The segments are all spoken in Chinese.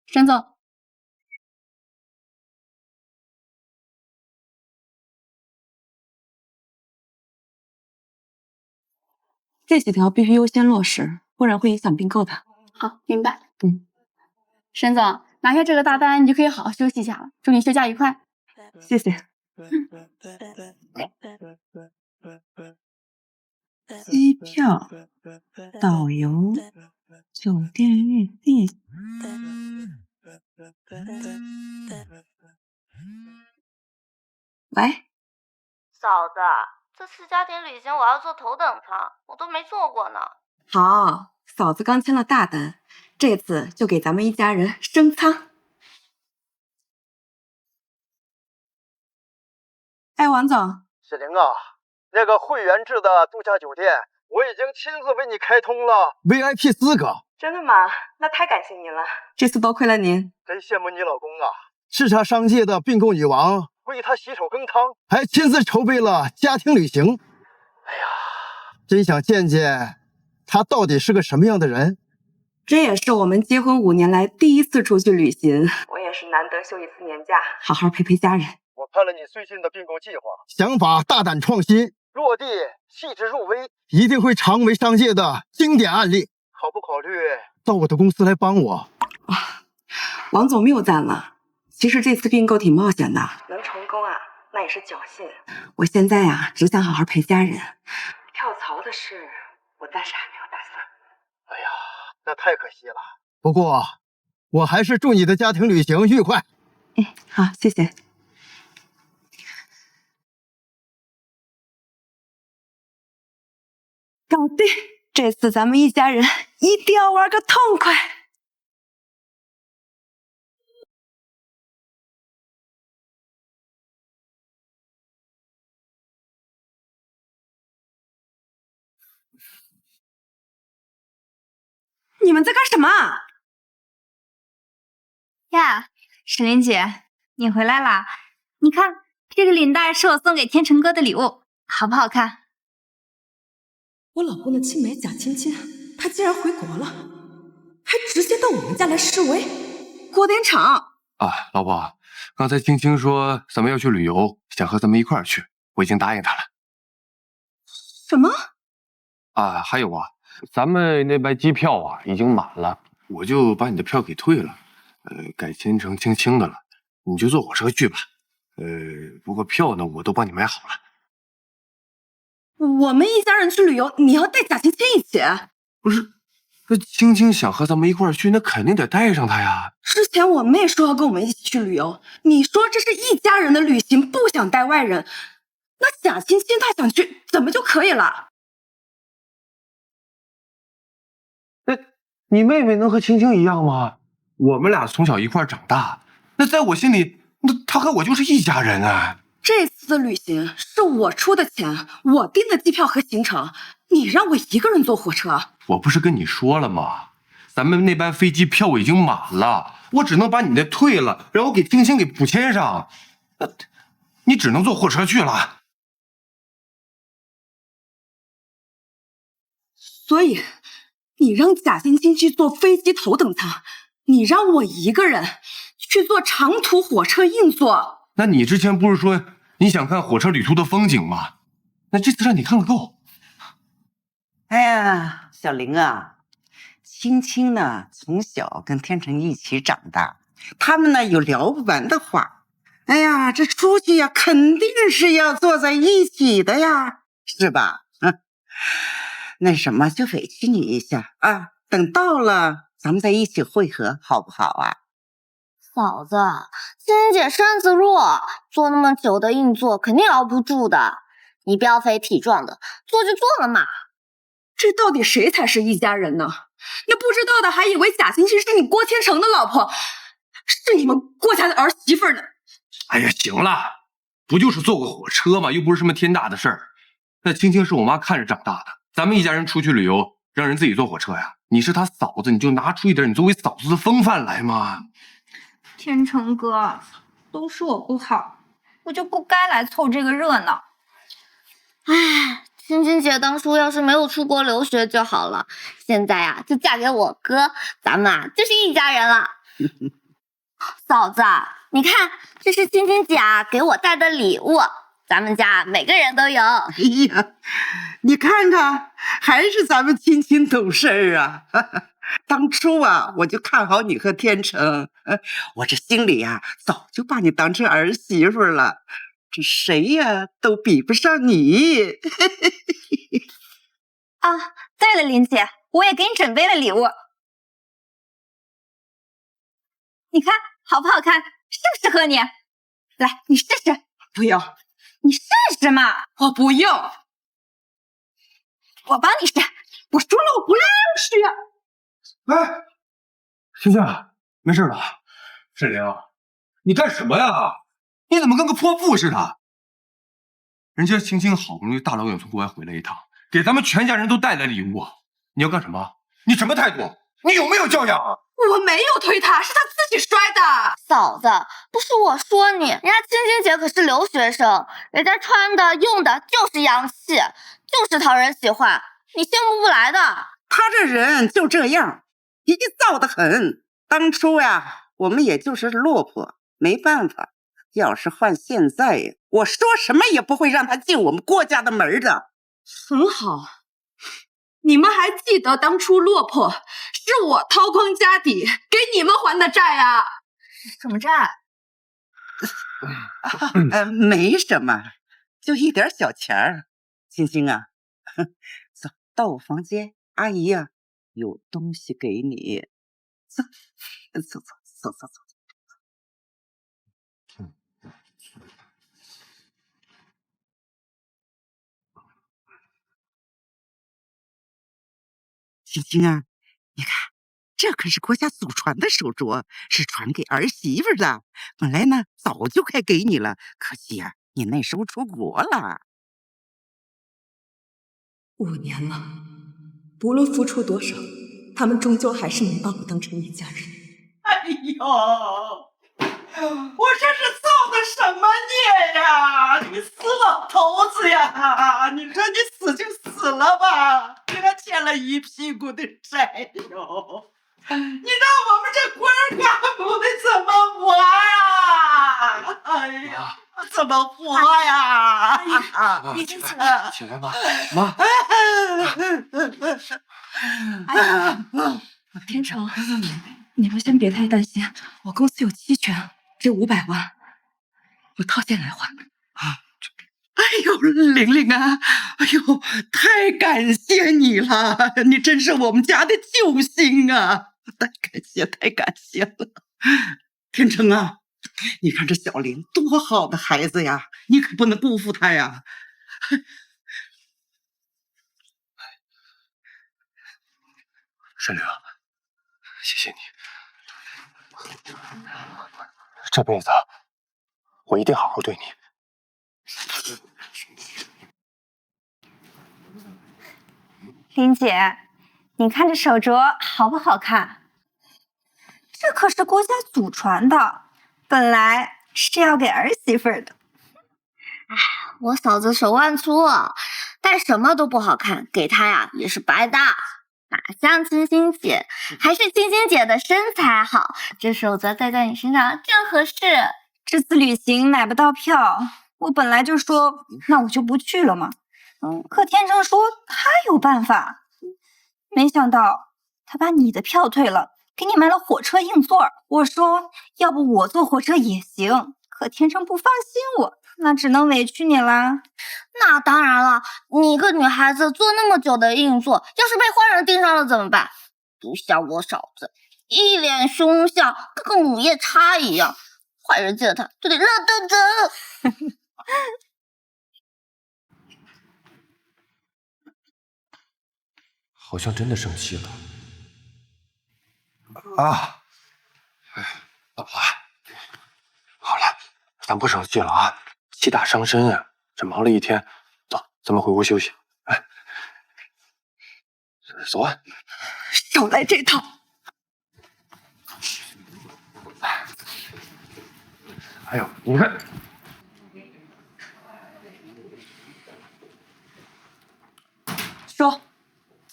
沈总，这几条必须优先落实，不然会影响并购的。好，明白。沈总，拿下这个大单，你就可以好好休息一下了。祝你休假愉快。谢谢。机票、导游、酒店预订。喂，嫂子，这次家庭旅行我要坐头等舱，我都没坐过呢。好，嫂子刚签了大单，这次就给咱们一家人升舱。哎，王总，雪玲啊，那个会员制的度假酒店，我已经亲自为你开通了 VIP 资格。真的吗？那太感谢您了，这次多亏了您。真羡慕你老公啊，叱咤商界的并购女王，为他洗手羹汤，还亲自筹备了家庭旅行。哎呀，真想见见他到底是个什么样的人。这也是我们结婚5年来第一次出去旅行，我也是难得休一次年假，好好陪陪家人。我看了你最近的并购计划，想法大胆创新，落地细致入微，一定会成为商界的经典案例。考不考虑到我的公司来帮我？王总谬赞了，其实这次并购挺冒险的，能成功啊，那也是侥幸。我现在呀，只想好好陪家人，跳槽的事我暂时还没有打算。哎呀，那太可惜了。不过，我还是祝你的家庭旅行愉快。好，谢谢。搞定！这次咱们一家人一定要玩个痛快。你们在干什么？呀，沈林姐，你回来啦！你看这个领带是我送给天成哥的礼物，好不好看？我老公的青梅假亲亲，他竟然回国了，还直接到我们家来示威。郭典厂啊，老婆，刚才青青说咱们要去旅游，想和咱们一块儿去，我已经答应她了。什么？啊，还有啊，咱们那班机票啊已经满了，我就把你的票给退了，改签成青青的了，你就坐火车去吧。不过票呢我都帮你买好了。我们一家人去旅游，你要带贾青青一起？不是，那青青想和咱们一块儿去，那肯定得带上她呀。之前我妹说要跟我们一起去旅游，你说这是一家人的旅行，不想带外人，那贾青青她想去，怎么就可以了？你妹妹能和青青一样吗？我们俩从小一块长大，那在我心里，那她和我就是一家人啊。这次的旅行是我出的钱，我订的机票和行程，你让我一个人坐火车？我不是跟你说了吗？咱们那班飞机票已经满了，我只能把你的退了，然后给青青给补签上。你只能坐火车去了。所以你让贾青青去坐飞机头等舱，你让我一个人去坐长途火车硬座。那你之前不是说你想看火车旅途的风景吗？那这次让你看个够。哎呀，小玲啊，青青呢从小跟天成一起长大，他们呢有聊不完的话。哎呀，这出去呀，肯定是要坐在一起的呀，是吧？那什么，就委屈你一下啊，等到了咱们再一起会合，好不好啊？嫂子，青青姐身子弱，坐那么久的硬座肯定熬不住的。你膘肥体壮的，坐就坐了嘛。这到底谁才是一家人呢？那不知道的还以为贾青青是你郭天成的老婆，是你们郭家的儿媳妇呢。哎呀，行了，不就是坐个火车吗？又不是什么天大的事儿。那青青是我妈看着长大的，咱们一家人出去旅游，让人自己坐火车呀？你是她嫂子，你就拿出一点你作为嫂子的风范来嘛。天成哥，都是我不好，我就不该来凑这个热闹。唉，青青姐当初要是没有出国留学就好了，现在呀就嫁给我哥，咱们啊就是一家人了。嫂子，你看，这是青青姐给我带的礼物，咱们家每个人都有。哎呀，你看看，还是咱们青青懂事儿啊！当初啊，我就看好你和天成，我这心里呀，早就把你当成儿媳妇了。这谁呀都比不上你。啊，对了，林姐，我也给你准备了礼物，你看好不好看？适不适合你？来，你试试。不要，你试试嘛。我不要，我帮你试。我说了我不要试呀。哎，青青，没事吧？沈凌，你干什么呀？你怎么跟个泼妇似的？人家青青好不容易大老远从国外回来一趟，给咱们全家人都带来礼物，你要干什么？你什么态度？你有没有教养啊？我没有推他，是他自己摔的。嫂子，不是我说你，人家青青姐可是留学生，人家穿的用的就是洋气，就是讨人喜欢，你羡慕不来的。他这人就这样，脾气躁得很。当初呀，我们也就是落魄，没办法。要是换现在呀，我说什么也不会让他进我们郭家的门的。很好，你们还记得当初落魄是我掏空家底给你们还的债啊？什么债？没什么，就一点小钱儿。青青啊，走到我房间，阿姨呀，有东西给你。走，走走走走走。青青啊，你看，这可是国家祖传的手镯，是传给儿媳妇的。本来呢，早就该给你了，可惜呀，你那时候出国了。5年了，不论付出多少，他们终究还是没把我当成一家人。哎呦，我这是造的什么孽呀！你死老头子呀！你说你死就死了吧，给他欠了一屁股的债哟！你让我们这官儿干部的怎么活呀？哎呀，怎么活呀？你先起来。起来吧，妈。天成，你们先别太担心，我公司有期权，这500万我套现来还。哎呦，玲玲啊，哎呦，太感谢你了，你真是我们家的救星啊！太感谢，太感谢了。天成啊，你看这小林多好的孩子呀，你可不能辜负他呀。沈凌，谢谢你，这辈子我一定好好对你。林姐，你看这手镯好不好看？这可是郭家祖传的，本来是要给儿媳妇的。哎，我嫂子手腕粗，戴什么都不好看，给她呀也是白搭。哪像青青姐，还是青青姐的身材好，这手镯戴在你身上正合适。这次旅行买不到票，我本来就说那我就不去了嘛。可天成说他有办法，没想到他把你的票退了，给你买了火车硬座。我说要不我坐火车也行，可天成不放心我，那只能委屈你啦。那当然了，你一个女孩子坐那么久的硬座，要是被坏人盯上了怎么办？不像我嫂子，一脸凶相，跟个母夜叉一样，坏人见了她就得乐噔噔。好像真的生气了啊！哎，老婆，好了，咱不生气了啊，气大伤身呀。这忙了一天，走，咱们回屋休息。哎，走啊！少来这套！哎呦，你看，说。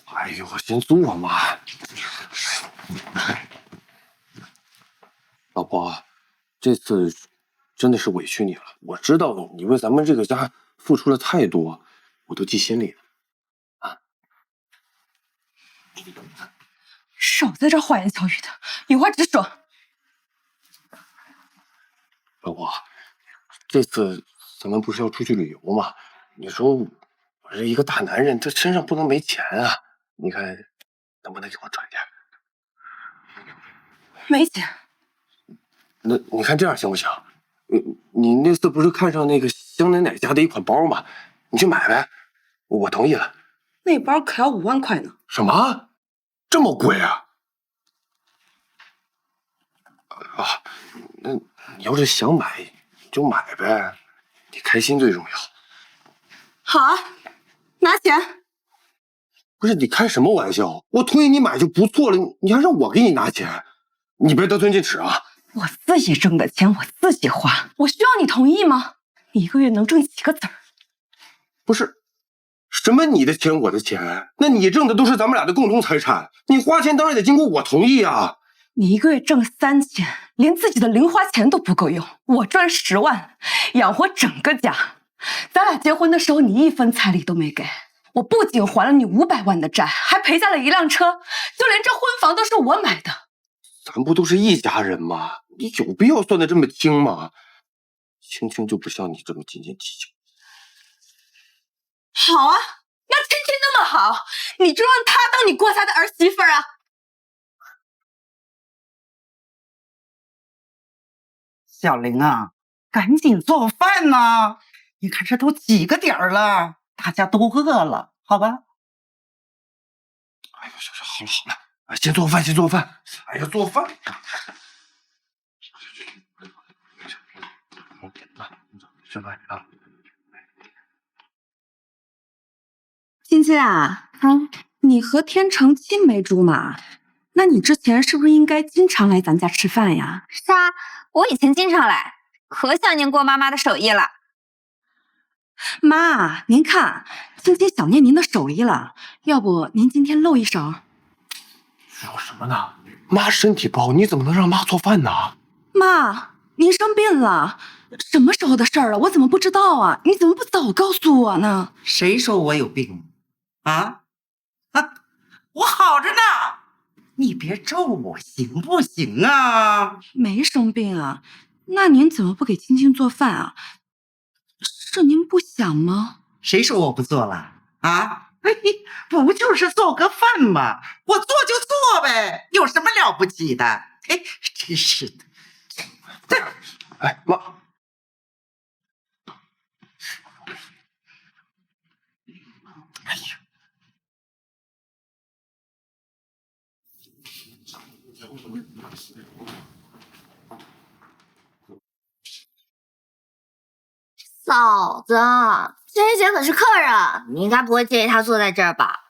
哎呦，先坐嘛。婆，这次真的是委屈你了。我知道你为咱们这个家付出了太多，我都记心里了。少在这花言巧语的，有话直说。老婆，这次咱们不是要出去旅游吗？你说我这一个大男人，他身上不能没钱啊！你看，能不能给我转点？没钱，那你看这样行不行？你那次不是看上那个香奶奶家的一款包吗？你去买呗，我同意了。那包可要5万块呢。什么？这么贵啊？啊，那你要是想买，你就买呗，你开心最重要。好啊，拿钱。不是你开什么玩笑？我同意你买就不错了，你还让我给你拿钱，你别得寸进尺啊！我自己挣的钱我自己花，我需要你同意吗？你一个月能挣几个子儿？不是，什么你的钱我的钱？那你挣的都是咱们俩的共同财产，你花钱当然得经过我同意啊！你一个月挣3000，连自己的零花钱都不够用，我赚10万，养活整个家。咱俩结婚的时候，你1分彩礼都没给，我不仅还了你500万的债，还赔下了1辆车，就连这婚房都是我买的。咱不都是一家人吗？你有必要算得这么清吗？青青就不像你这么斤斤计较。好啊，那青青那么好，你就让她当你过家的儿媳妇啊？小玲啊，赶紧做饭呐！你看这都几个点儿了，大家都饿了，好吧？哎呦，好了好了，先做饭，先做饭。哎呀，做饭。吃饭啊！青青啊，你和天成青梅竹马，那你之前是不是应该经常来咱家吃饭呀？是啊，我以前经常来，可想念过妈妈的手艺了。妈，您看，青青想念您的手艺了，要不您今天露一手？说什么呢？妈身体不好，你怎么能让妈做饭呢？妈，您生病了，什么时候的事儿了？我怎么不知道啊？你怎么不早告诉我呢？谁说我有病啊？我好着呢，你别咒我行不行啊？没生病啊，那您怎么不给青青做饭啊？是您不想吗？谁说我不做了啊？不就是做个饭吗？我做就做呗，有什么了不起的？哎，真是的。哎，妈。哎呀，嫂子，这些姐可是客人，你应该不会介意她坐在这儿吧？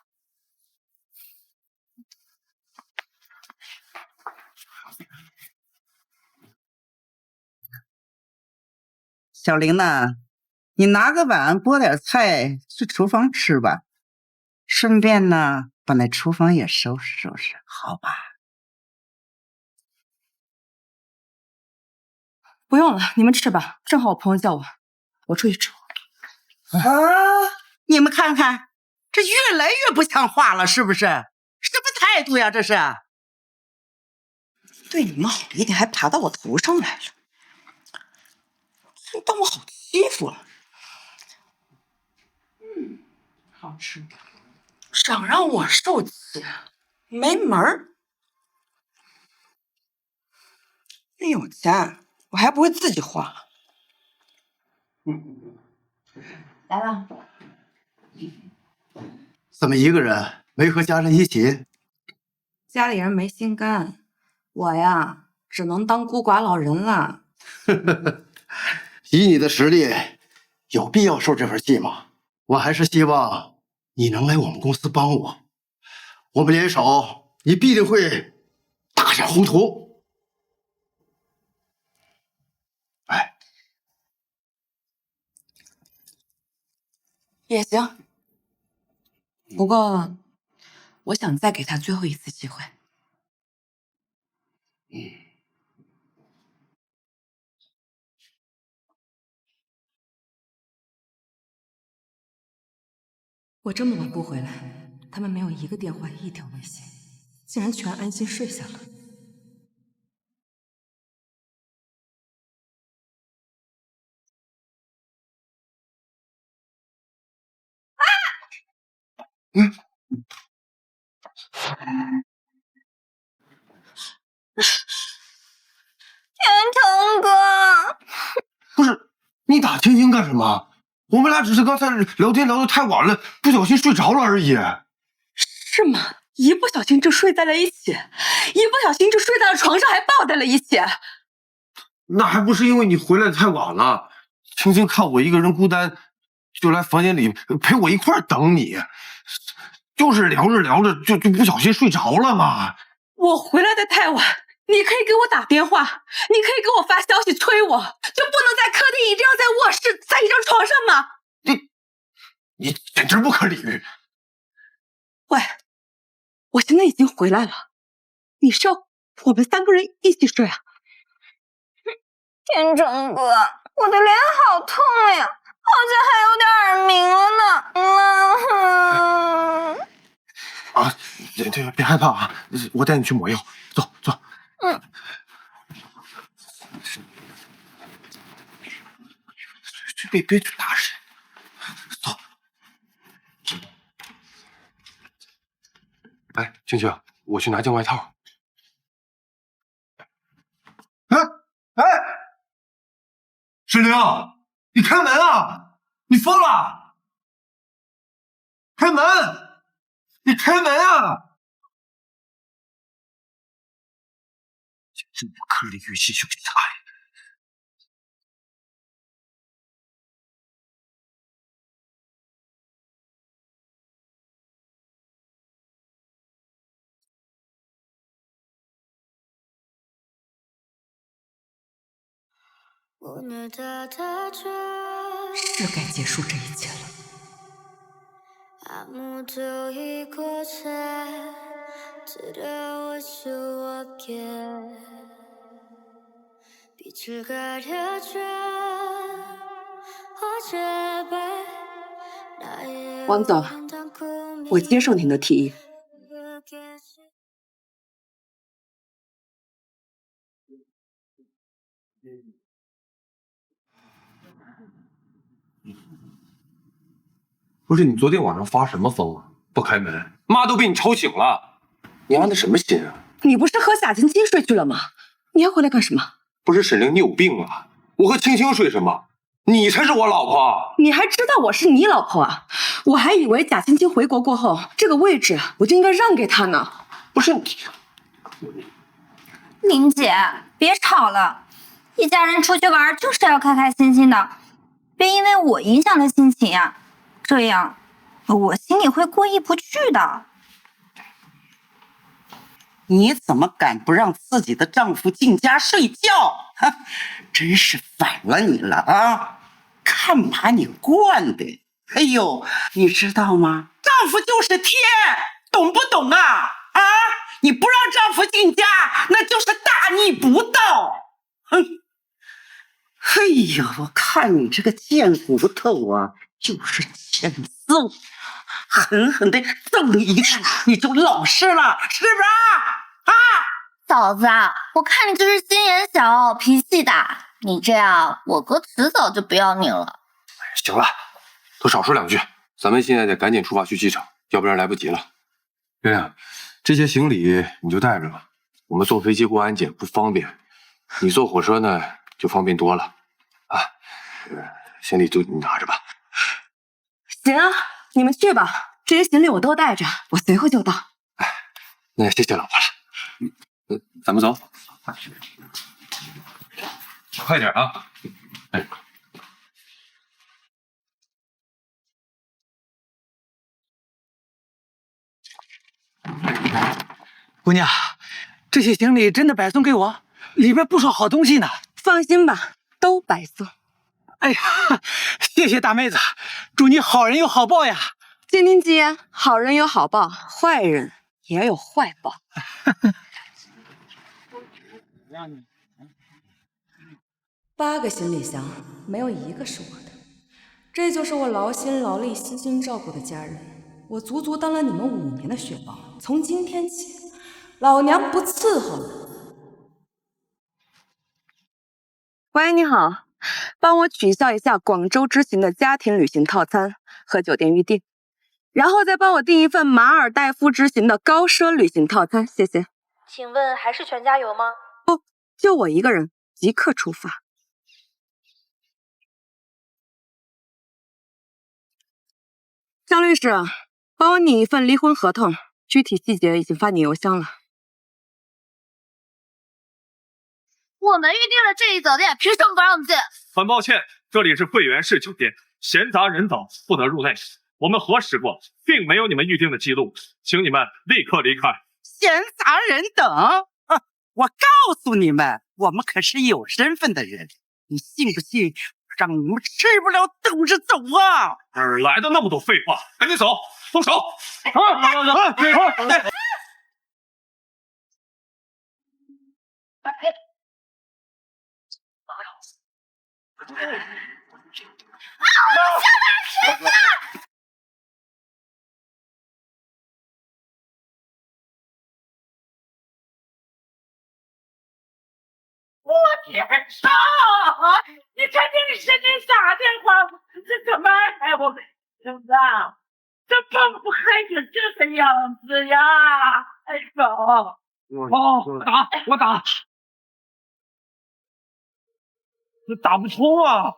小玲呢？你拿个碗拨点菜去厨房吃吧，顺便呢把那厨房也收拾收拾，好吧？不用了，你们吃吧，正好我朋友叫我，我出去吃。啊！你们看看，这越来越不像话了，是不是？什么态度呀？这是对你们好一点，还爬到我头上来了，当我好欺负了。好吃。想让我受气，没门儿。你有钱，我还不会自己花。来了。怎么一个人没和家人一起？家里人没心肝，我呀只能当孤寡老人了。以你的实力，有必要受这份气吗？我还是希望你能来我们公司帮我，我们联手，你必定会大展宏图。哎，也行，不过我想再给他最后一次机会。我这么晚不回来，他们没有一个电话，一条微信，竟然全安心睡下了。天成哥，不是，你打青青干什么？我们俩只是刚才聊天聊得太晚了，不小心睡着了而已。是吗？一不小心就睡在了一起，一不小心就睡在了床上，还抱在了一起。那还不是因为你回来的太晚了。青青看我一个人孤单，就来房间里陪我一块儿等你，就是聊着聊着就不小心睡着了嘛。我回来的太晚，你可以给我打电话，你可以给我发消息催我，就不能在客厅，一定要在卧室，在一张床上吗？你简直不可理喻！喂，我现在已经回来了，你是要我们3个人一起睡啊？天成哥，我的脸好痛呀，好像还有点耳鸣了呢。啊，别害怕啊，我带你去抹药，走走。别去打人，走。哎，青青，我去拿件外套。哎，沈凌，你开门啊！你疯了！开门！你开门啊！简直不可理喻，心胸狭隘。是该结束这一切了。王总，我接受您的提议。不是你昨天晚上发什么疯啊？不开门，妈都被你吵醒了，你安的什么心啊？你不是和贾青青睡去了吗？你还回来干什么？不是沈凌，你有病啊！我和青青睡什么？你才是我老婆。你还知道我是你老婆啊？我还以为贾青青回国过后，这个位置我就应该让给她呢。不是你，林姐，别吵了，一家人出去玩就是要开开心心的，别因为我影响了心情呀，这样我心里会过意不去的。你怎么敢不让自己的丈夫进家睡觉？真是反了你了啊！看把你惯的！哎呦，你知道吗？丈夫就是天，懂不懂啊？啊！你不让丈夫进家，那就是大逆不道！哼！哎呀，我看你这个贱骨头啊，就是欠揍，狠狠的揍你一顿，你就老实了，是不是啊？嫂子，我看你就是心眼小，脾气大，你这样，我哥迟早就不要你了。行了，都少说两句，咱们现在得赶紧出发去机场，要不然来不及了。月亮，这些行李你就带着吧，我们坐飞机过安检不方便，你坐火车呢就方便多了啊。行李都你拿着吧。行啊，你们去吧，这些行李我都带着，我随后就到。哎，那谢谢老婆了。咱们走，快点啊！哎，姑娘，这些行李真的白送给我，里边不少好东西呢。放心吧，都白送。哎呀，谢谢大妹子，祝你好人有好报呀！金林姐，好人有好报，坏人也有坏报。8个行李箱，没有一个是我的，这就是我劳心劳力、悉心照顾的家人。我足足当了你们5年的血包，从今天起，老娘不伺候了。喂，你好，帮我取消一下广州之行的家庭旅行套餐和酒店预订，然后再帮我订一份马尔代夫之行的高奢旅行套餐，谢谢。请问还是全家游吗？不，就我一个人，即刻出发。张律师，帮我拟一份离婚合同，具体细节已经发你邮箱了。我们预定了这一酒店，凭什么不让我们进？很抱歉，这里是汇源式酒店，闲杂人等不得入内。我们核实过，并没有你们预定的记录，请你们立刻离开。闲杂人等，我告诉你们，我们可是有身份的人，你信不信让你们吃不了兜着走啊？哪儿来的那么多废话？赶紧走，动手！我天哪！你肯定是你打电话，这怎么还我真的？这怎么还是这个样子呀？哎呦！我打，这打不通啊！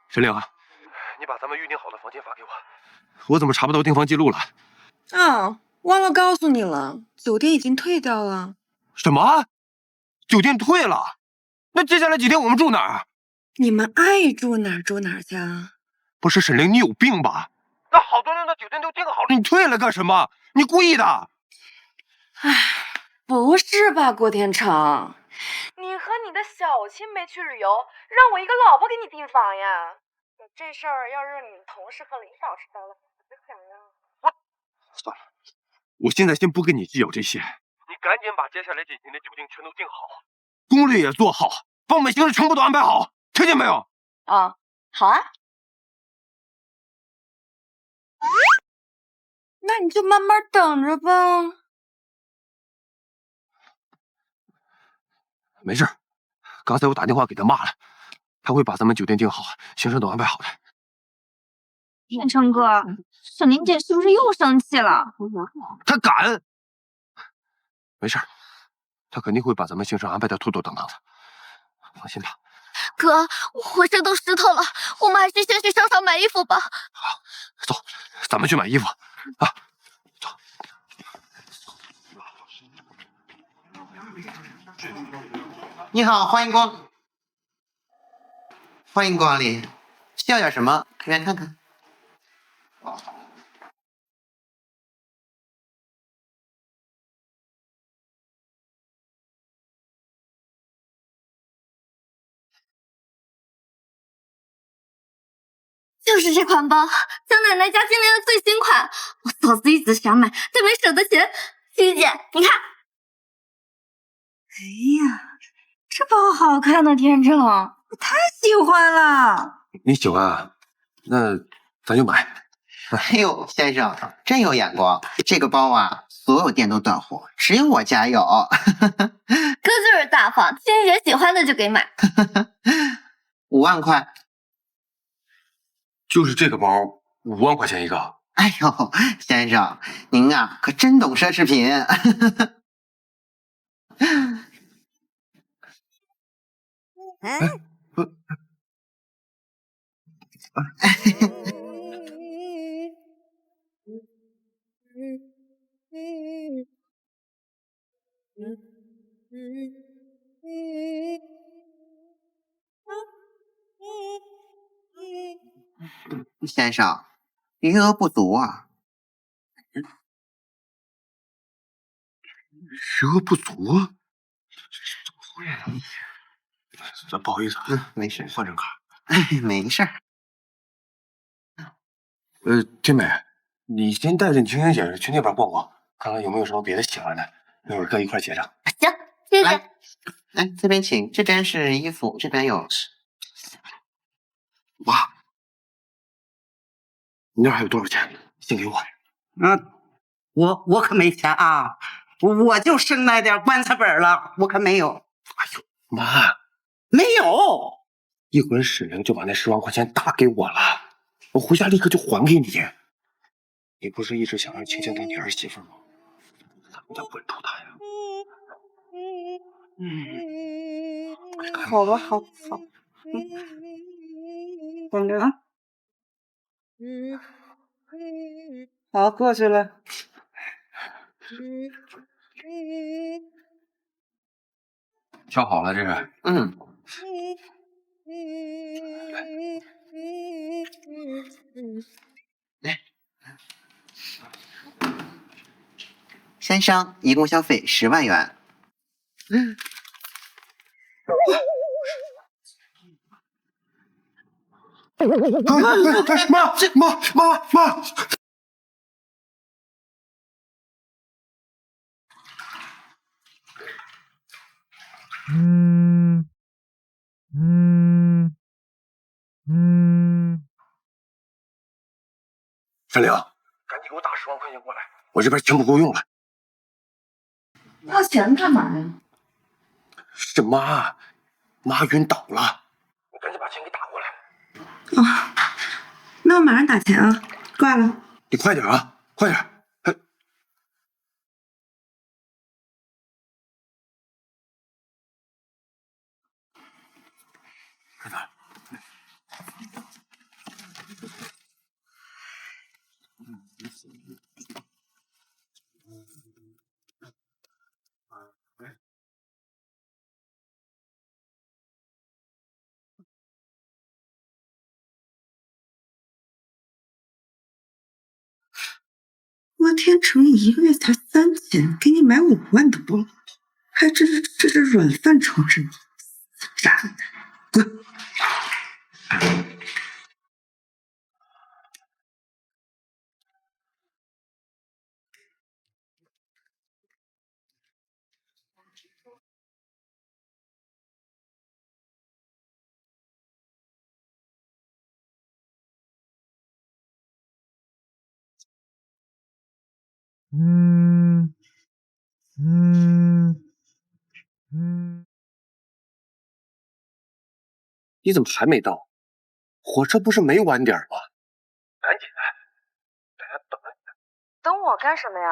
沈凌，你把咱们预定好的房间发给我，我怎么查不到订房记录了？啊，忘了告诉你了，酒店已经退掉了。什么？酒店退了？那接下来几天我们住哪儿？你们爱住哪儿住哪儿去啊？不是沈凌，你有病吧？那好端端的酒店都订好了，你退了干什么？你故意的？唉，不是吧，郭天成，你和你的小青梅去旅游，让我一个老婆给你订房呀？这事儿要是你同事和领导知道了，怎么想呀？算了，我现在先不跟你计较这些，你赶紧把接下来几天的酒店全都订好，攻略也做好，把我们行程全部都安排好，听见没有？啊，好啊。那你就慢慢等着吧。没事，刚才我打电话给他骂了，他会把咱们酒店订好，行程都安排好的。天成哥，沈凌姐是不是又生气了？他敢？没事，他肯定会把咱们行程安排的妥妥当当的，放心吧。哥，我浑身都湿透了，我们还是先去商场买衣服吧。好，走，咱们去买衣服啊。走。你好，欢迎光临，需要点什么？可以来看看。就是这款包，江奶奶家今年的最新款，我嫂子一直想买，但没舍得钱。欣姐，你看。哎呀，这包好看呢，天成，我太喜欢了。你喜欢啊？那咱就买。哎呦，先生真有眼光，这个包啊，所有店都断货，只有我家有。哥就是大方，欣姐喜欢的就给买。5万块。就是这个包5万块钱一个。哎呦，先生，您啊可真懂奢侈品。先生，余额不足啊。余额不足？怎么会啊？不好意思啊，没事，换张卡。没事。天美，你先带着你青青姐去那边逛逛，看看有没有什么别的喜欢的，一会儿哥一块结账。行，谢谢。来，这边请，这边是衣服，这边有。妈，你那儿还有多少钱？先给我。我可没钱啊，我就剩那点棺材本了，我可没有。哎呦，妈，没有。一会儿沈凌就把那10万块钱打给我了，我回家立刻就还给你。你不是一直想让青青当你儿媳妇吗？咱们得稳住她呀。好吧，好。等着啊。好，过去了。挑好了这个。来，先生，一共消费10万元。妈！沈凌，赶紧给我打10万块钱过来，我这边钱不够用了。要钱干嘛呀？是妈晕倒了，你赶紧把钱给打过来。那我马上打钱啊，挂了。你快点啊，快点！我天成1个月才3000，给你买5万的包，还这是软饭超市吗？渣男，滚！你怎么还没到？火车不是没晚点吗？赶紧来，大家等着你呢。等我干什么呀？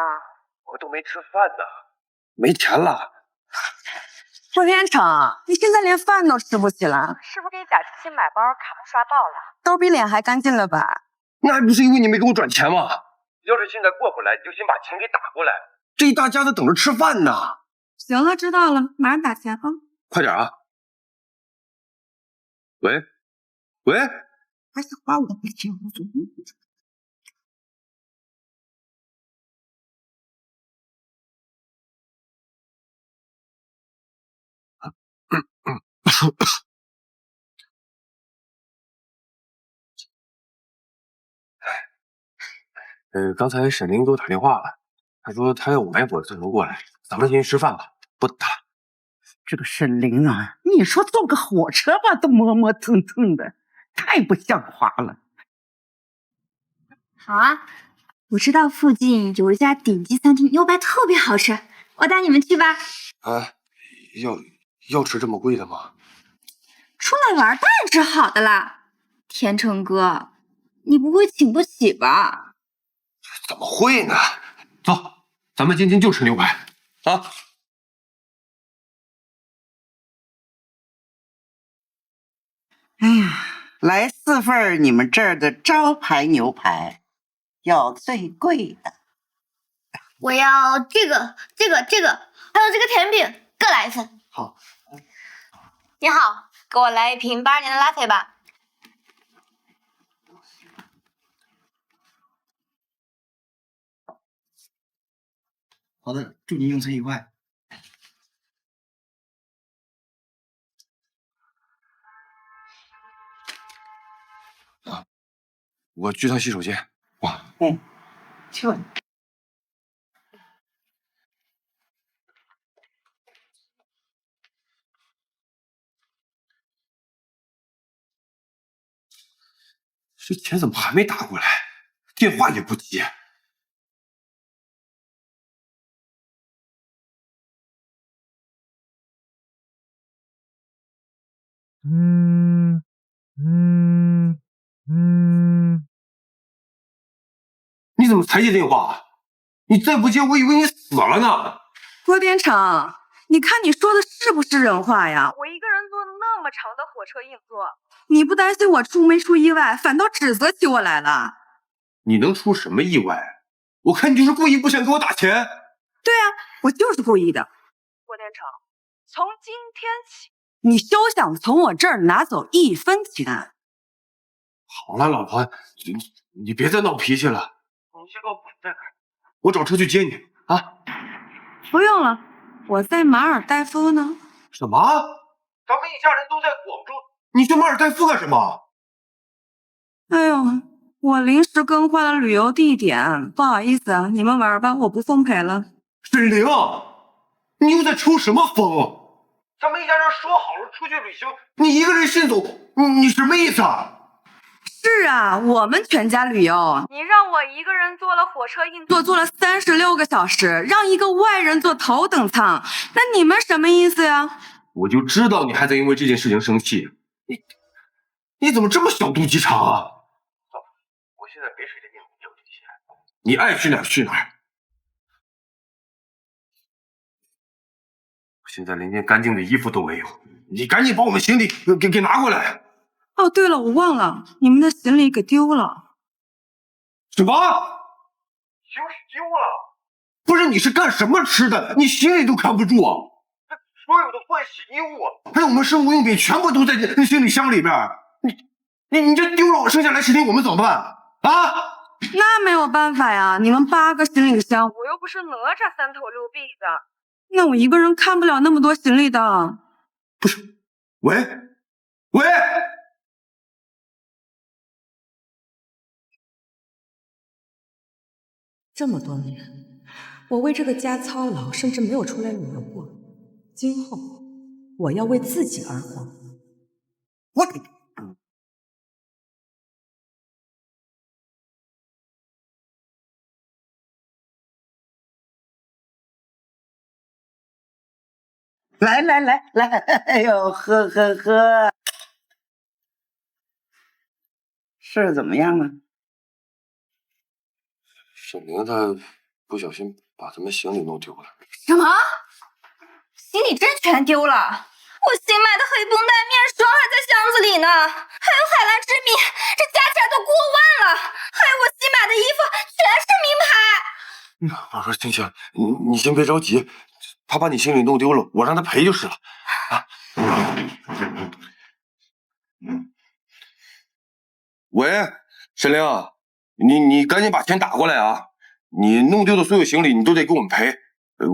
我都没吃饭呢，没钱了。郭天成，你现在连饭都吃不起了，是不是给贾青青买包，卡都刷爆了？兜比脸还干净了吧？那还不是因为你没给我转钱吗？要是现在过不来，你就先把钱给打过来。这一大家子等着吃饭呢。行了，知道了，马上打钱啊！快点啊！喂，还是花我的钱，我总不知道。刚才沈凌给我打电话了，他说他要晚一会儿转头过来，咱们先去吃饭吧，不等他了。这个沈凌啊，你说坐个火车吧，都磨磨蹭蹭的，太不像话了。好啊，我知道附近有一家顶级餐厅，牛排特别好吃，我带你们去吧。啊，要吃这么贵的吗？出来玩当然吃好的啦。天成哥，你不会请不起吧？怎么会呢？走，咱们今天就吃牛排啊！哎呀，来4份你们这儿的招牌牛排，要最贵的。我要这个，还有这个甜饼，各来1份。好。你好，给我来一瓶8年的拉菲吧。好的，祝您用餐愉快。我去趟洗手间。哇，去吧。这钱怎么还没打过来？电话也不接。你怎么才接电话？你再不接，我以为你死了呢。郭店长，你看你说的是不是人话呀？我一个人坐那么长的火车硬座，你不担心我出没出意外，反倒指责起我来了。你能出什么意外？我看你就是故意不想给我打钱。对啊，我就是故意的。郭店长，从今天起，你休想从我这儿拿走1分钱。好了，老婆，你别再闹脾气了。你先给我摆在这儿，我找车去接你啊。不用了，我在马尔代夫呢。什么？咱们一家人都在广州，你去马尔代夫干什么？哎呦，我临时更换了旅游地点，不好意思啊，你们玩吧，我不奉陪了。沈凌，你又在抽什么风？咱们一家人说好了出去旅行，你一个人先走，你什么意思啊？是啊，我们全家旅游，你让我一个人坐了火车硬座，坐了36个小时，让一个外人坐头等舱，那你们什么意思呀？我就知道你还在因为这件事情生气，你怎么这么小肚鸡肠啊？我现在给水电费交这些，你爱去哪儿去哪儿。我现在连件干净的衣服都没有，你赶紧把我们行李给拿过来。哦，对了，我忘了，你们的行李给丢了。什么？行李丢了？不是，你是干什么吃的？你行李都看不住啊！所有的换洗衣物，还有我们生活用品，全部都在那行李箱里边。你这丢了，我剩下来10天我们怎么办啊？那没有办法呀，你们8个行李箱，我又不是哪吒3头6臂的。那我一个人看不了那么多行李的。不是，喂，这么多年，我为这个家操劳，甚至没有出来旅游过。今后，我要为自己而活。来，哎呦，喝，事儿怎么样啊？沈凌他不小心把咱们行李弄丢了。什么？行李真全丢了？我新买的黑绷带、面霜还在箱子里呢，还有海蓝之谜，这加起来都过万了。还有我新买的衣服，全是名牌。我说行，你先别着急，他把你行李弄丢了，我让他赔就是了。啊，喂，沈凌，你赶紧把钱打过来啊！你弄丢的所有行李你都得给我们赔，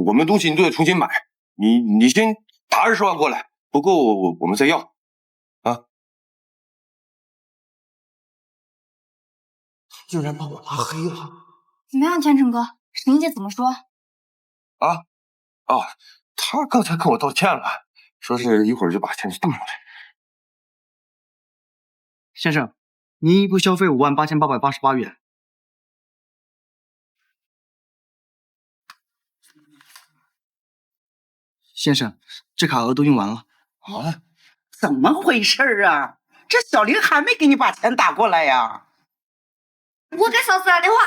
我们东西你都得重新买。你先打20万过来，不够我们再要。啊！竟然把我拉黑了！怎么样，天成哥？沈玲姐怎么说？他刚才跟我道歉了，说是一会儿就把钱打过来。先生，您一步消费58888元。先生，这卡额都用完了。啊？怎么回事啊？这小玲还没给你把钱打过来呀？我给嫂子打电话。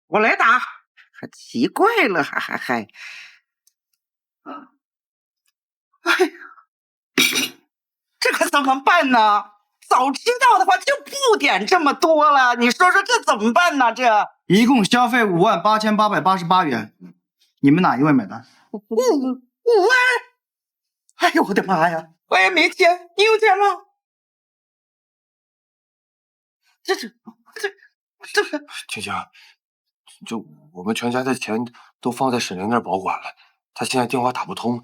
我来打，还奇怪了，还，哎呀，这可怎么办呢？早知道的话就不点这么多了。你说说这怎么办呢？这一共消费58888元，你们哪一位买单？5万！哎呦我的妈呀！我也没钱，你有钱吗？这这是青青，就我们全家的钱都放在沈凌那儿保管了，他现在电话打不通，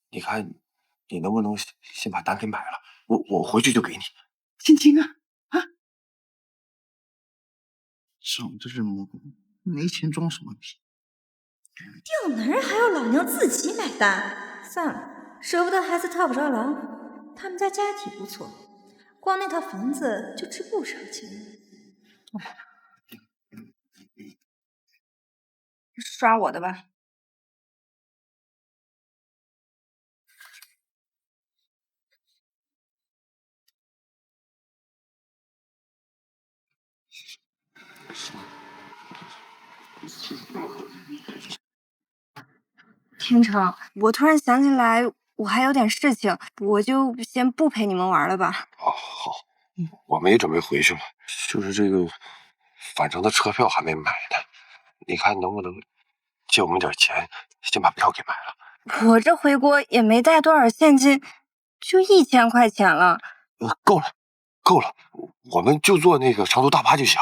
你看你能不能先把单给买了？我回去就给你。青青啊，长得这么没钱装什么逼？钓男人还要老娘自己买单，算了，舍不得孩子套不着狼。他们家家底不错，光那套房子就值不少钱。刷我的吧。天成，我突然想起来，我还有点事情，我就先不陪你们玩了吧。哦，好，我们也准备回去了，就是这个返程的车票还没买呢，你看能不能借我们点钱，先把票给买了？我这回国也没带多少现金，就1000块钱了。够了，够了，我们就坐那个长途大巴就行。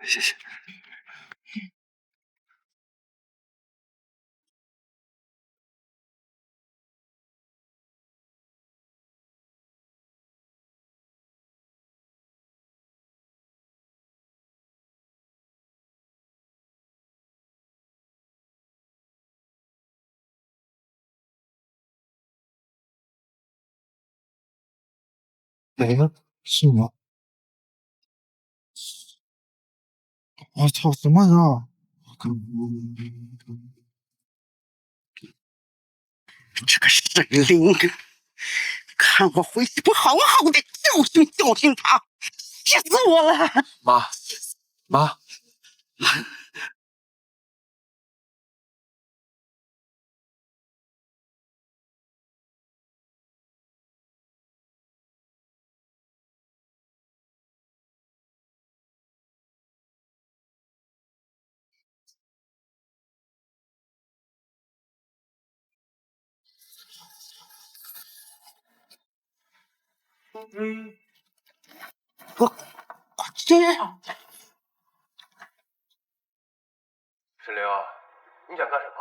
谢谢。哎呀，是吗？我操，什么人啊？这个沈凌，看我回去不好好的教训教训他，气死我了！妈，我这沈凌，你想干什么？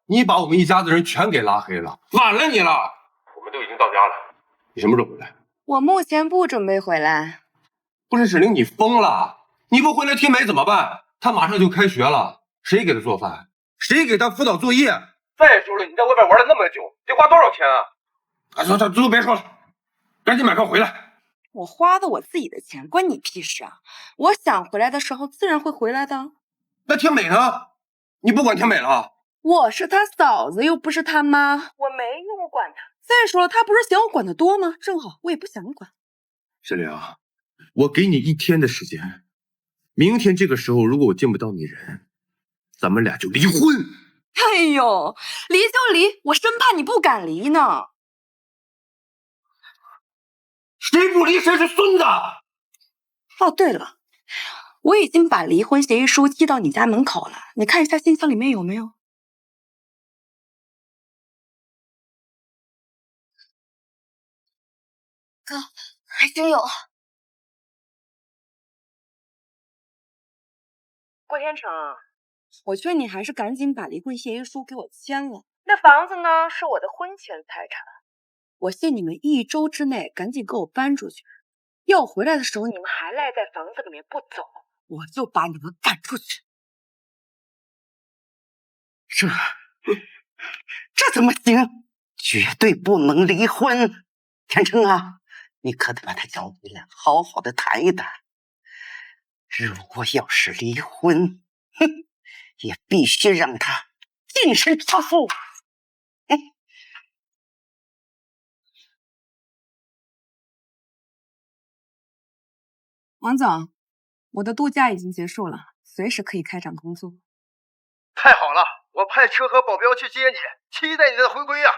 你把我们一家子人全给拉黑了，晚了你了。我们都已经到家了，你什么时候回来？我目前不准备回来。不是沈凌，你疯了！你不回来听美怎么办？他马上就开学了，谁给他做饭？谁给他辅导作业？再说了，你在外边玩了那么久，得花多少钱啊？啊，算了，都别说了，赶紧买票回来。我花的我自己的钱，关你屁事啊！我想回来的时候，自然会回来的。那天美呢？你不管天美了？我是他嫂子，又不是他妈，我没用管他。再说了，他不是嫌我管得多吗？正好，我也不想管。沈凌，我给你1天的时间，明天这个时候，如果我见不到你人，咱们俩就离婚。哎呦，离就离，我生怕你不敢离呢。谁不离谁是孙子。哦，对了，我已经把离婚协议书寄到你家门口了，你看一下信箱里面有没有？哥，还真有。郭天成，我劝你还是赶紧把离婚协议书给我签了。那房子呢，是我的婚前财产。我限你们1周之内赶紧给我搬出去，要回来的时候你们还赖在房子里面不走，我就把你们赶出去。这怎么行？绝对不能离婚！天成啊，你可得把他叫回来，好好的谈一谈。如果要是离婚，也必须让他净身出户。王总，我的度假已经结束了，随时可以开展工作。太好了，我派车和保镖去接你，期待你的回归呀！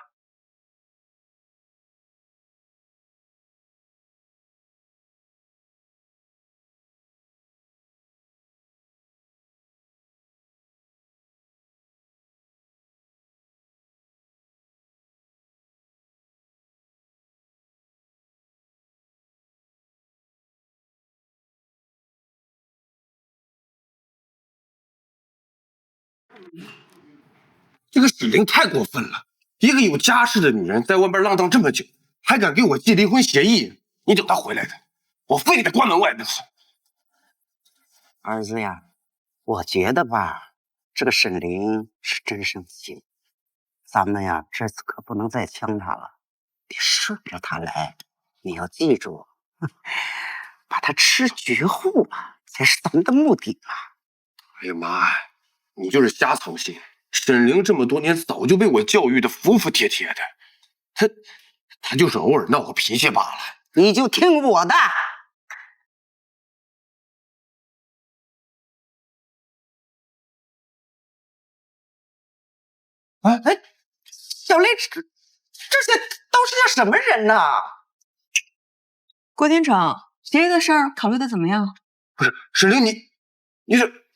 这个史玲太过分了，一个有家室的女人在外边浪荡这么久，还敢给我寄离婚协议，你等她回来的，我非给她关门外不可。儿子呀，我觉得吧，这个沈凌是真生气，咱们呀这次可不能再呛她了，得顺着她来。你要记住，把她吃绝户了，才是咱们的目的嘛。哎呀妈呀，你就是瞎操心。沈凌这么多年早就被我教育的服服帖帖的，她就是偶尔闹个脾气罢了。你就听我的。哎，小雷，这些都是些什么人呐？郭天成，协议的事儿考虑的怎么样？不是沈凌，你是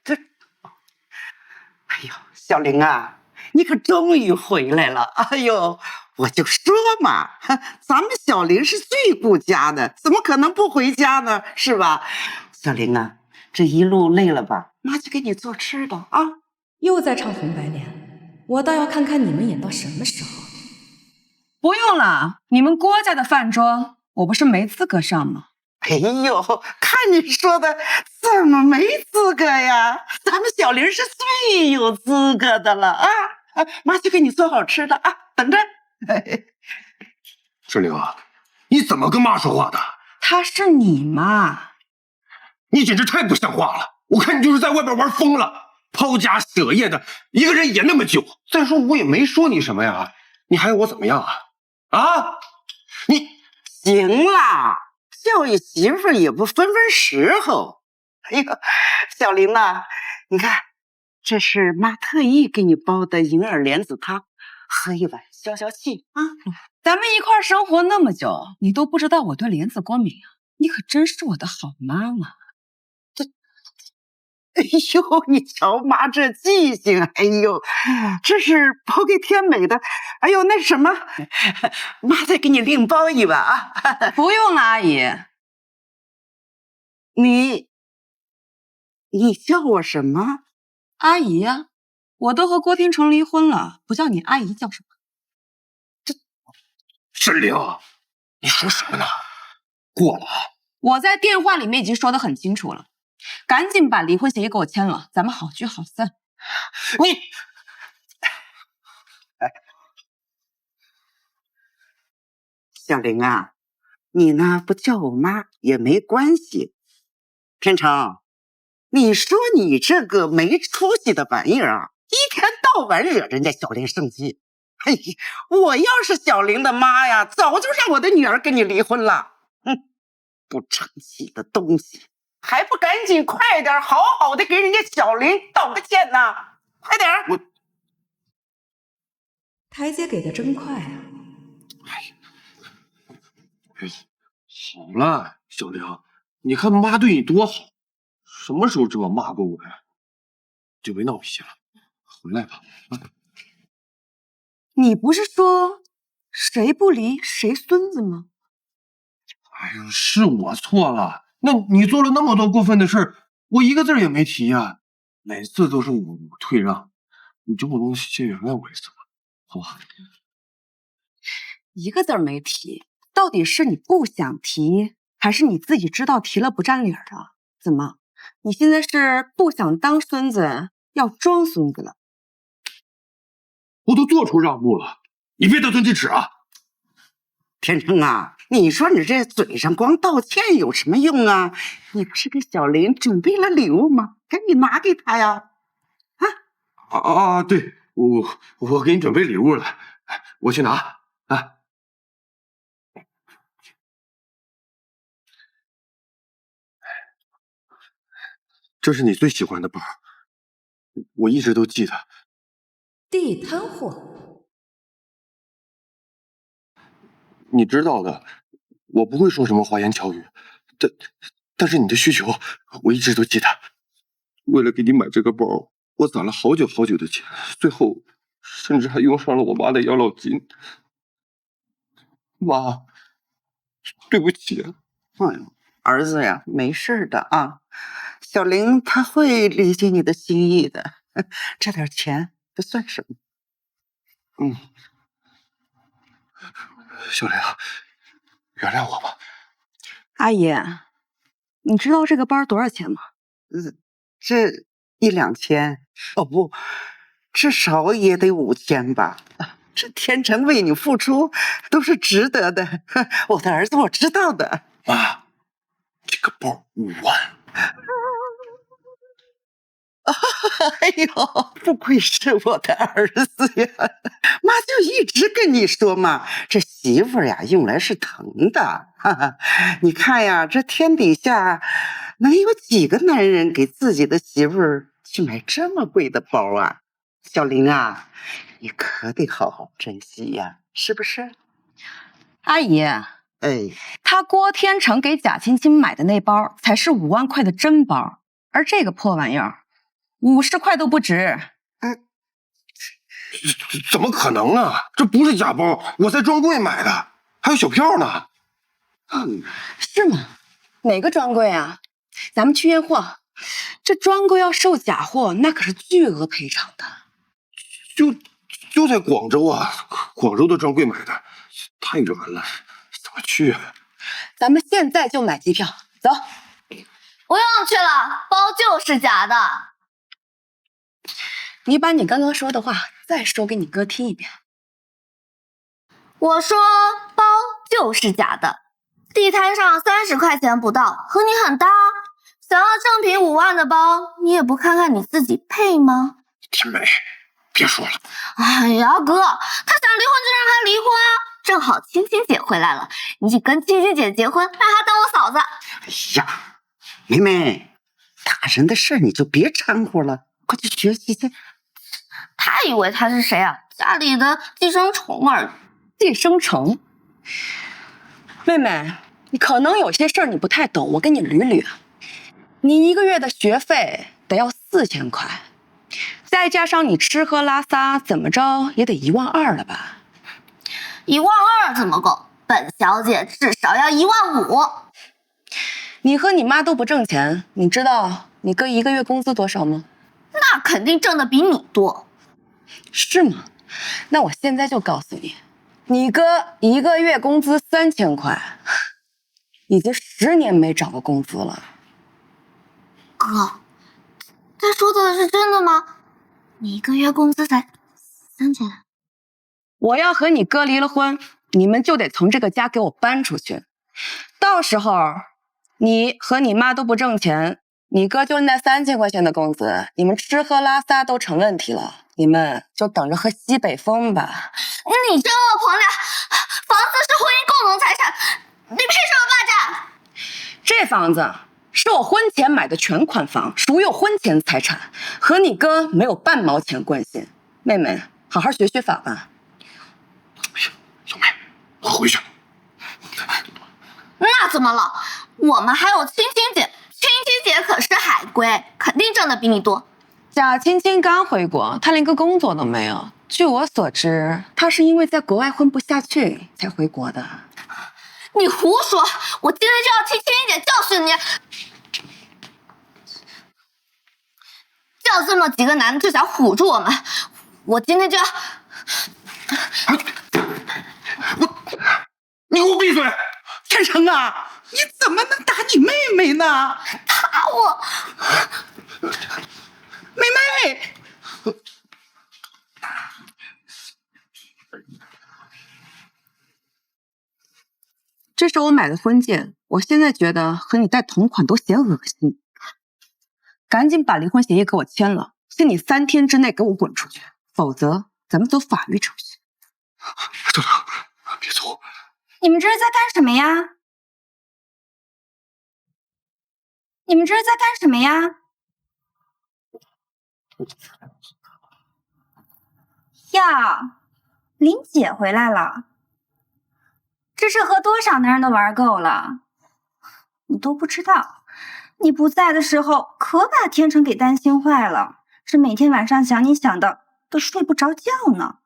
这？哎呦，小玲啊，你可终于回来了！哎呦，我就说嘛，咱们小玲是最顾家的，怎么可能不回家呢？是吧？小玲啊，这一路累了吧？妈去给你做吃的啊！又在唱红白脸，我倒要看看你们演到什么时候。不用了，你们郭家的饭桌，我不是没资格上吗？哎呦，看你说的怎么没资格呀？咱们小玲是最有资格的了啊！妈去给你做好吃的啊，等着。沈凌啊，你怎么跟妈说话的？她是你妈，你简直太不像话了！我看你就是在外边玩疯了，抛家舍业的，一个人演那么久。再说我也没说你什么呀，你还要我怎么样啊？啊，你行啦。教育媳妇也不分时候。哎呦，小玲啊，你看，这是妈特意给你煲的银耳莲子汤，喝一碗消消气啊。咱们一块生活那么久，你都不知道我对莲子过敏啊？你可真是我的好妈妈。哎呦，你瞧妈这记性，哎呦，这是煲给天美的。哎呦，那什么，妈再给你另煲一碗啊。不用了，阿姨。你叫我什么？阿姨呀，我都和郭天成离婚了，不叫你阿姨叫什么？这沈凌，你说什么呢？过了啊！我在电话里面已经说得很清楚了。赶紧把离婚协议给我签了，咱们好聚好散。你，小玲啊，你呢不叫我妈也没关系。天成，你说你这个没出息的玩意儿啊，一天到晚惹人家小玲生气。哎呀，我要是小玲的妈呀，早就让我的女儿跟你离婚了。不成器的东西！还不赶紧快点好好的给人家小玲道个歉呢？快点！台阶给的真快啊！好了，小玲，你看妈对你多好，什么时候这么骂过我呀？就别闹脾气了，回来吧。你不是说谁不离谁孙子吗？哎呀，是我错了。那你做了那么多过分的事儿，我一个字也没提呀，每次都是我退让，你就不能先原谅我一次吗？好吧？一个字没提，到底是你不想提，还是你自己知道提了不占理的？怎么，你现在是不想当孙子，要装孙子了？我都做出让步了，你别得寸进尺啊！天成啊，你说你这嘴上光道歉有什么用啊？你不是给小林准备了礼物吗？赶紧拿给他呀！对，我给你准备礼物了，我去拿啊。这是你最喜欢的包，我一直都记得。地摊货。你知道的，我不会说什么花言巧语，但是你的需求我一直都记得。为了给你买这个包，我攒了好久好久的钱，最后甚至还用上了我妈的养老金。妈，对不起啊！哎呦，儿子呀，没事的啊，小玲她会理解你的心意的。这点钱不算什么。小玲，原谅我吧。阿姨，你知道这个班多少钱吗？这1、2千，哦不，至少也得5000吧。这天成为你付出都是值得的。我的儿子我知道的。妈，这个包5万。哎呦，不愧是我的儿子呀！妈就一直跟你说嘛，这媳妇呀用来是疼的。哈哈，你看呀，这天底下能有几个男人给自己的媳妇儿去买这么贵的包啊？小玲啊，你可得好好珍惜呀，是不是？阿姨，他郭天成给贾青青买的那包才是5万块的真包，而这个破玩意儿50块都不值。怎么可能啊？这不是假包，我在专柜买的，还有小票呢。是吗？哪个专柜啊？咱们去验货。这专柜要收假货，那可是巨额赔偿的。就在广州啊，广州的专柜买的，太远了，怎么去啊？咱们现在就买机票，走。不用去了，包就是假的。你把你刚刚说的话再说给你哥听一遍。我说包就是假的，地摊上30块钱不到，和你很搭。想要正品5万的包，你也不看看你自己配吗？天美，别说了。哎呀，哥，他想离婚就让他离婚啊！正好青青姐回来了，你去跟青青姐结婚，让她当我嫂子。哎呀，妹妹，大人的事你就别掺和了，快去学习去。他以为他是谁啊？家里的寄生虫儿。寄生虫？妹妹，你可能有些事儿你不太懂，我跟你捋捋。你1个月的学费得要4000块，再加上你吃喝拉撒，怎么着也得1万2了吧？1万2怎么够？本小姐至少要1万5。你和你妈都不挣钱，你知道你哥1个月工资多少吗？那肯定挣的比你多。是吗？那我现在就告诉你，你哥1个月工资3000块，已经10年没涨过工资了。哥，他说的是真的吗？你1个月工资才3000。我要和你哥离了婚，你们就得从这个家给我搬出去。到时候你和你妈都不挣钱，你哥就那3000块钱的工资，你们吃喝拉撒都成问题了，你们就等着喝西北风吧。你这恶婆娘，房子是婚姻共同财产，你凭什么霸占？这房子是我婚前买的全款房，属于我婚前财产，和你哥没有半毛钱关系。妹妹，好好学学法吧。小妹，我回去。那怎么了？我们还有青青姐，青青姐可是海归，肯定挣的比你多。贾青青刚回国，她连个工作都没有。据我所知，她是因为在国外混不下去才回国的。你胡说！我今天就要替青青姐教训你！叫这么几个男的就想唬住我们，我今天就要……你给我闭嘴！天成啊，你怎么能打你妹妹呢？打我！妹妹，这是我买的婚戒，我现在觉得和你戴同款都嫌恶心。赶紧把离婚协议给我签了，限你3天之内给我滚出去，否则咱们走法律程序。等等，别走！你们这是在干什么呀？你们这是在干什么呀？呀，林姐回来了，这是和多少男人都玩够了？你都不知道，你不在的时候可把天成给担心坏了，这每天晚上想你想的都睡不着觉呢。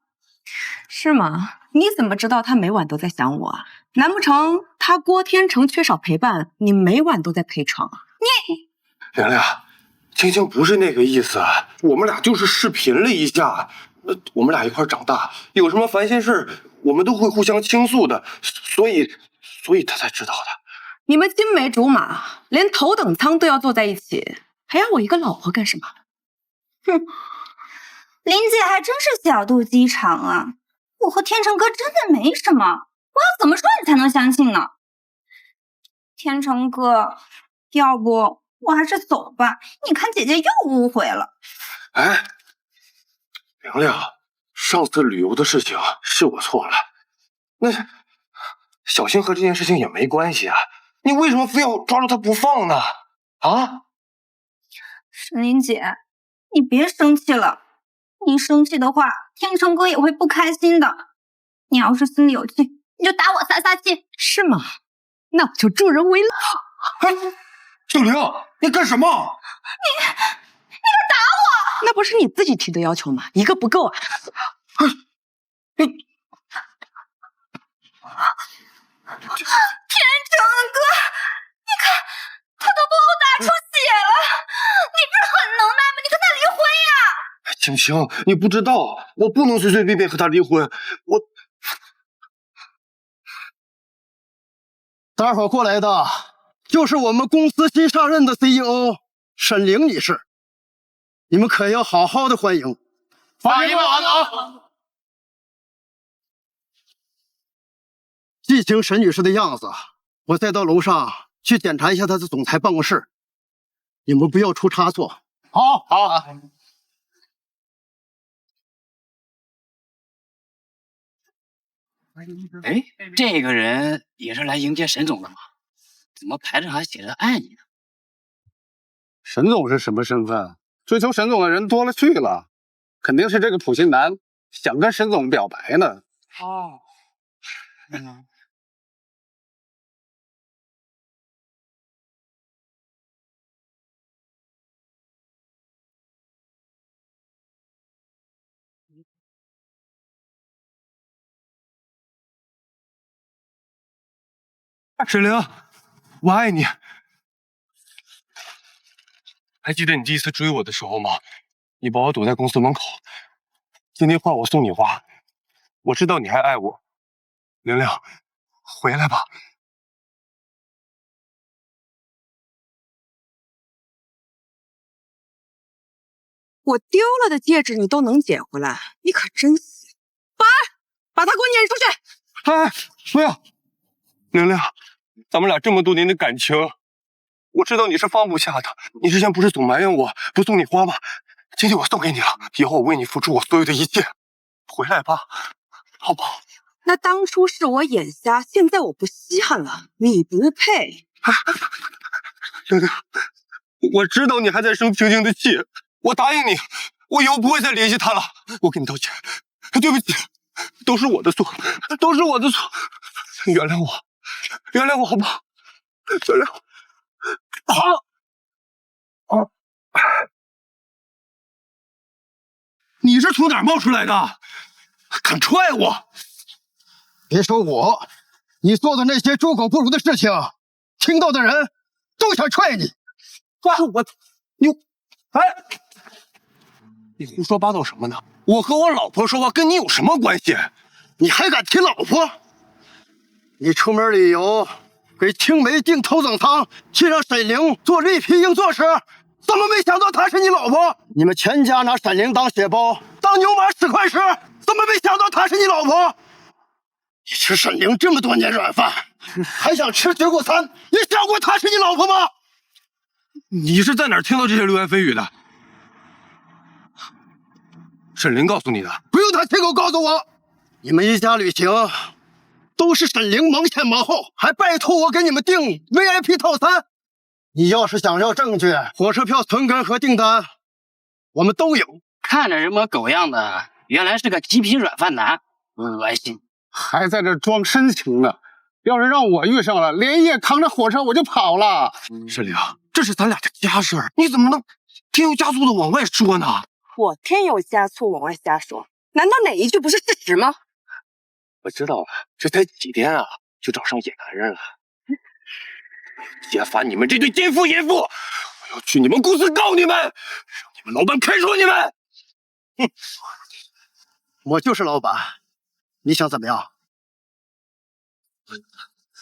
是吗？你怎么知道他每晚都在想我啊？难不成他郭天成缺少陪伴，你每晚都在陪床啊？玲玲，青青不是那个意思，我们俩就是视频了一下，我们俩一块长大，有什么烦心事我们都会互相倾诉的，所以他才知道的。你们青梅竹马，连头等舱都要坐在一起，还要我一个老婆干什么？哼，林姐还真是小肚鸡肠啊！我和天成哥真的没什么，我要怎么说你才能相信呢？天成哥，要不我还是走吧，你看姐姐又误会了。哎，玲玲，上次旅游的事情是我错了，那小星和这件事情也没关系啊，你为什么非要抓住他不放呢？啊？沈林姐，你别生气了，你生气的话，天成哥也会不开心的。你要是心里有气，你就打我撒撒气，是吗？那我就助人为乐。哎，小玲，你干什么？你敢打我？那不是你自己提的要求吗？一个不够啊！天成哥，你看他都把我打出血了，你不是很能耐吗？你跟他离婚呀！青青，你不知道，我不能随随便便和他离婚。待会儿过来的就是我们公司新上任的 CEO 沈凌女士，你们可要好好的欢迎。欢迎我呢！记清沈女士的样子，我再到楼上去检查一下她的总裁办公室，你们不要出差错。好。哎，这个人也是来迎接沈总的吗？怎么牌子上还写着爱你呢？沈总是什么身份？追求沈总的人多了去了，肯定是这个普信男想跟沈总表白呢。哦，沈凌，我爱你。还记得你第一次追我的时候吗？你把我堵在公司门口。今天换我送你花，我知道你还爱我。玲玲，回来吧。我丢了的戒指你都能捡回来，你可真行！保安，把他给我撵出去！哎，不要！玲玲，咱们俩这么多年的感情，我知道你是放不下的。你之前不是总埋怨我不送你花吗？今天我送给你了，以后我为你付出我所有的一切。回来吧，好不好？那当初是我眼瞎，现在我不稀罕了，你不配。玲玲，我知道你还在生青青的气，我答应你，我以后不会再联系他了。我给你道歉，对不起，都是我的错，都是我的错，原谅我，原谅我好不好？原谅我。好。你是从哪儿冒出来的？敢踹我！别说我，你做的那些猪狗不如的事情，听到的人都想踹你。我，你胡说八道什么呢？我和我老婆说话跟你有什么关系？你还敢提老婆？你出门旅游，给青梅订头等舱，去让沈凌做绿皮硬座时，怎么没想到她是你老婆？你们全家拿沈凌当血包，当牛马使唤时，怎么没想到她是你老婆？你吃沈凌这么多年软饭，还想吃绝骨餐？你想过她是你老婆吗？你是在哪儿听到这些流言蜚语的？沈凌告诉你的？不用他亲口告诉我。你们一家旅行都是沈凌忙前忙后，还拜托我给你们订 VIP 套餐。你要是想要证据，火车票存根和订单我们都有。看着人模狗样的，原来是个极品软饭男，恶心！还在这装深情呢。要是让我遇上了，连夜扛着火车我就跑了。沈凌，这是咱俩的家事儿，你怎么能添油加醋的往外说呢？我添油加醋往外瞎说，难道哪一句不是事实吗？我知道了，这才几天啊，就找上野男人了。揭发你们这对奸夫淫妇！我要去你们公司告你们，让你们老板开除你们！哼，我就是老板，你想怎么样？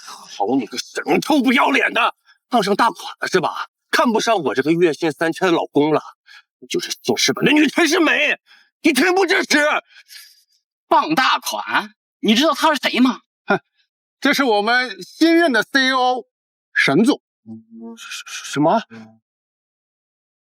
好你个神臭不要脸的，傍上大款了是吧？看不上我这个月薪3000的老公了？你就是姓氏本的女陈世美，你恬不知耻！傍大款，你知道他是谁吗？哼，这是我们新任的 CEO 沈总。什么？